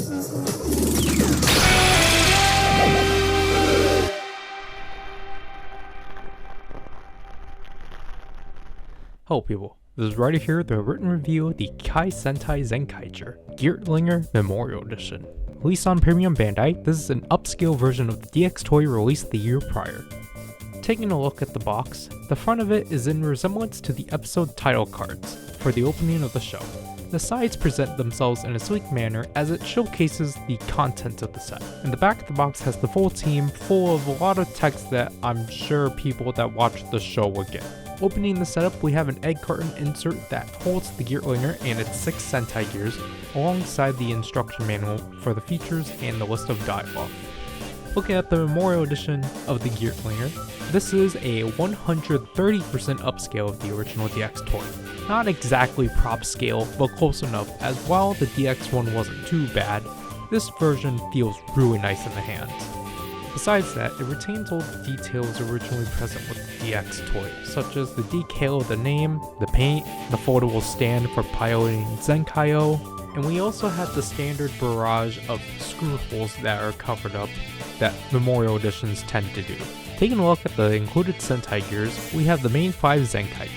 Hello people, this is Ryder here with a written review of the Kikai Sentai Zenkaiger Geartlinger Memorial Edition. Released on Premium Bandai, this is an upscale version of the DX toy released the year prior. Taking a look at the box, the front of it is in resemblance to the episode title cards for the opening of the show. The sides present themselves in a sleek manner as it showcases the content of the set. And the back of the box has the full team full of a lot of text that I'm sure people that watch the show will get. Opening the setup, we have an egg carton insert that holds the Geartlinger and its 6 Sentai gears, alongside the instruction manual for the features and the list of dialogue. Looking at the Memorial Edition of the Geartlinger, this is a 130% upscale of the original DX toy. Not exactly prop scale, but close enough, as while the DX one wasn't too bad, this version feels really nice in the hands. Besides that, it retains all the details originally present with the DX toy, such as the decal of the name, the paint, the foldable stand for piloting Zenkaiger, and we also have the standard barrage of screw holes that are covered up that Memorial Editions tend to do. Taking a look at the included Sentai gears, we have the main 5 Zenkaiger: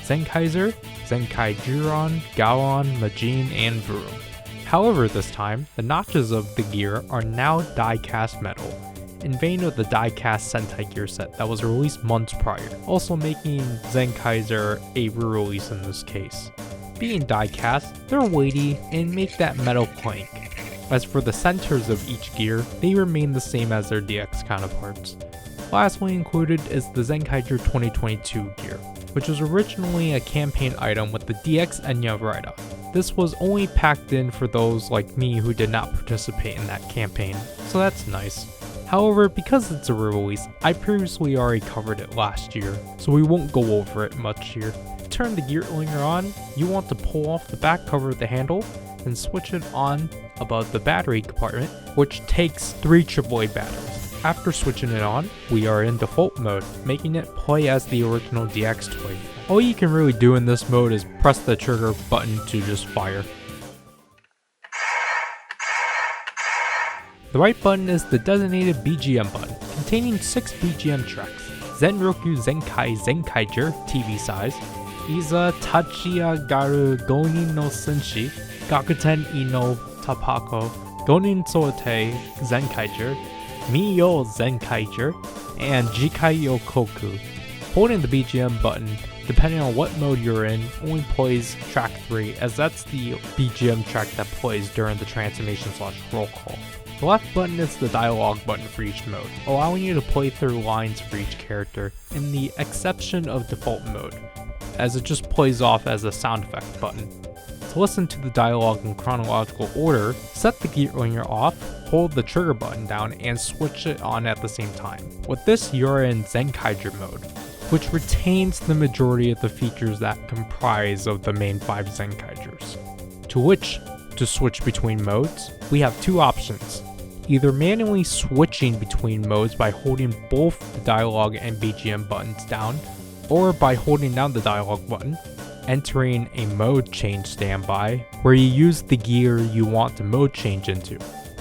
Zenkaiger, Zenkaigeron, Gaon, Majin, and Vroom. However, this time, the notches of the gear are now die-cast metal, in vain of the die-cast Sentai gear set that was released months prior, also making Zenkaiger a re-release in this case. Being die-cast, they're weighty and make that metal clank. As for the centers of each gear, they remain the same as their DX counterparts. Lastly included is the Zenkaiger 2022 gear, which was originally a campaign item with the DX Enya Ryder. This was only packed in for those like me who did not participate in that campaign, so that's nice. However, because it's a re-release, I previously already covered it last year, so we won't go over it much here. To turn the Geartlinger on, you want to pull off the back cover of the handle and switch it on above the battery compartment, which takes 3 AAA batteries. After switching it on, we are in default mode, making it play as the original DX toy. All you can really do in this mode is press the trigger button to just fire. The right button is the designated BGM button, containing 6 BGM tracks: Zenroku Zenkai Zenkaiger TV size, Iza Tachia Garu Gonin no Senshi, Gakuten Ino Tapako, Gonin Sote Zenkaiger, Miyo Zenkaiger, and Jikai Yokoku. Holding the BGM button, depending on what mode you're in, only plays track 3, as that's the BGM track that plays during the transformation/roll call. The left button is the dialogue button for each mode, allowing you to play through lines for each character, in the exception of default mode, as it just plays off as a sound effect button. To listen to the dialogue in chronological order, set the Geartlinger off, hold the trigger button down, and switch it on at the same time. With this, you're in Zenkaiger mode, which retains the majority of the features that comprise of the main 5 Zenkaigers. To switch between modes, we have 2 options: either manually switching between modes by holding both the dialogue and BGM buttons down, or by holding down the dialogue button, entering a mode change standby, where you use the gear you want to mode change into.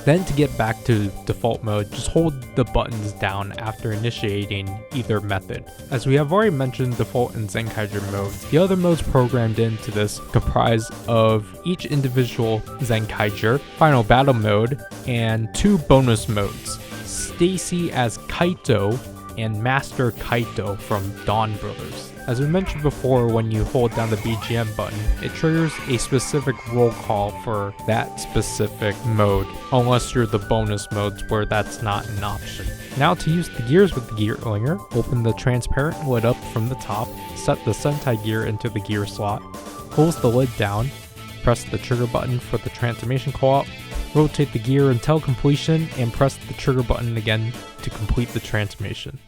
Then to get back to default mode, just hold the buttons down after initiating either method. As we have already mentioned default and Zenkaiger modes, the other modes programmed into this comprise of each individual Zenkaiger, final battle mode, and 2 bonus modes: Stacy as Kaito and Master Kaito from Donbrothers. As we mentioned before, when you hold down the BGM button, it triggers a specific roll call for that specific mode, unless you're the bonus modes where that's not an option. Now to use the gears with the Geartlinger, open the transparent lid up from the top, set the Sentai gear into the gear slot, close the lid down, press the trigger button for the transformation call-out, rotate the gear until completion, and press the trigger button again to complete the transformation.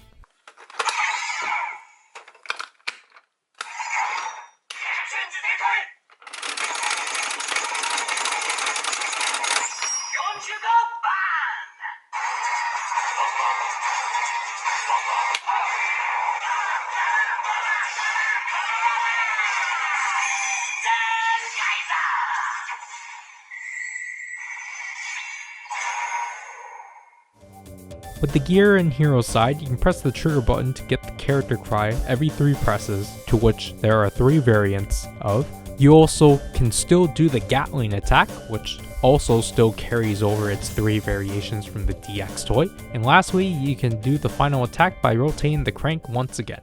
With the gear and hero side, you can press the trigger button to get the character cry every 3 presses, to which there are 3 variants of. You also can still do the Gatling attack, which also still carries over its 3 variations from the DX toy. And lastly, you can do the final attack by rotating the crank once again.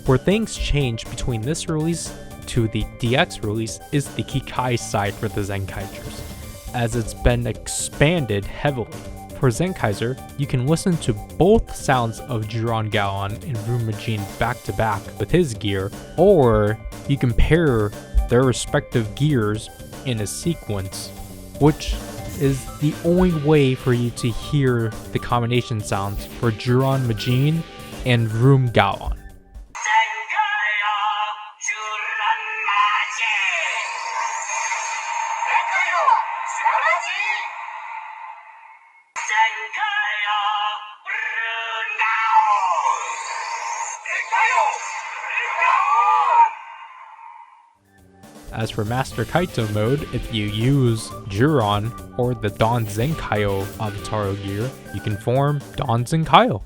Where things change between this release to the DX release is the Kikai side for the Zenkaigers, as it's been expanded heavily. For Zenkaiger, you can listen to both sounds of Jiran Gaon and Rumajin back to back with his gear, or you can pair their respective gears in a sequence, which is the only way for you to hear the combination sounds for Jiran Majin and Rum Gaon. As for Master Kaito mode, if you use Jiran or the Don Zenkaiger Avataro gear, you can form Don Zenkaiger.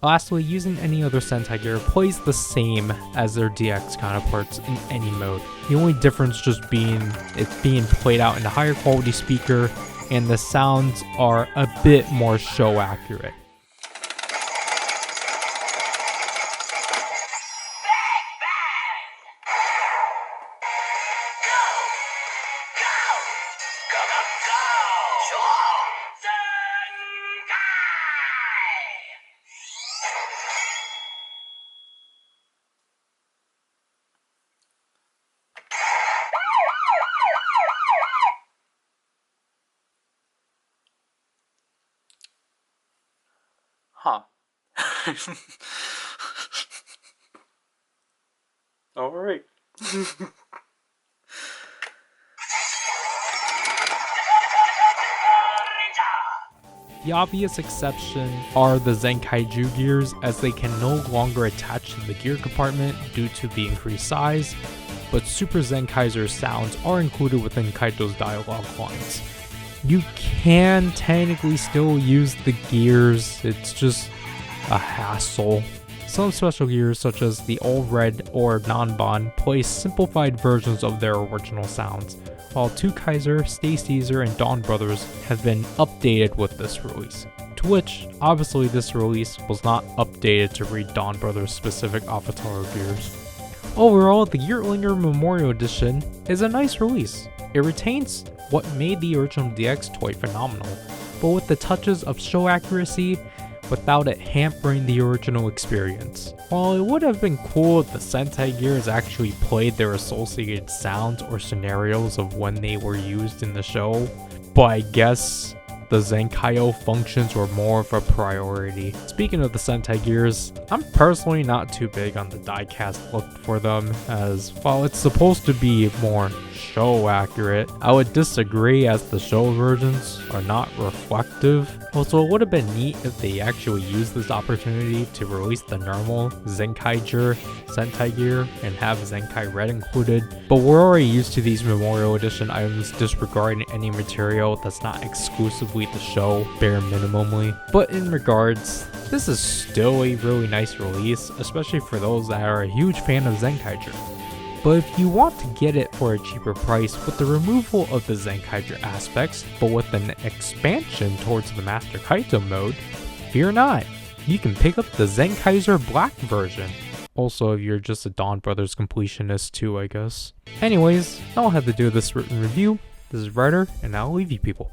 Lastly, using any other Sentai gear plays the same as their DX counterparts in any mode. The only difference just being it's being played out in a higher quality speaker and the sounds are a bit more show accurate. Huh. Alright. The obvious exception are the Zenkaiger gears, as they can no longer attach to the gear compartment due to the increased size, but Super Zenkaiger sounds are included within Kaito's dialogue lines. You can technically still use the gears, it's just a hassle. Some special gears such as the All Red or Non-Bond play simplified versions of their original sounds, while Kaiser, Stay Caesar, and Donbrothers have been updated with this release. To which, obviously this release was not updated to read Donbrothers' specific Avataro gears. Overall, the Geartlinger Memorial Edition is a nice release. It retains what made the original DX toy phenomenal, but with the touches of show accuracy without it hampering the original experience. While it would have been cool if the Sentai gears actually played their associated sounds or scenarios of when they were used in the show, but I guess the Zenkaiger functions were more of a priority. Speaking of the Sentai gears, I'm personally not too big on the diecast look for them, as while it's supposed to be more show accurate, I would disagree as the show versions are not reflective. Also, it would have been neat if they actually used this opportunity to release the normal Zenkaiger Sentai gear and have Zenkai Red included, but we're already used to these Memorial Edition items disregarding any material that's not exclusively the show, bare minimally. But in regards, this is still a really nice release, especially for those that are a huge fan of Zenkaiger. But if you want to get it for a cheaper price with the removal of the Zenkaiger aspects, but with an expansion towards the Master Kaito mode, fear not, you can pick up the Zenkaiger Black version. Also, if you're just a Donbrothers completionist too, I guess. Anyways, that'll have to do with this written review. This is Ryder, and I'll leave you people.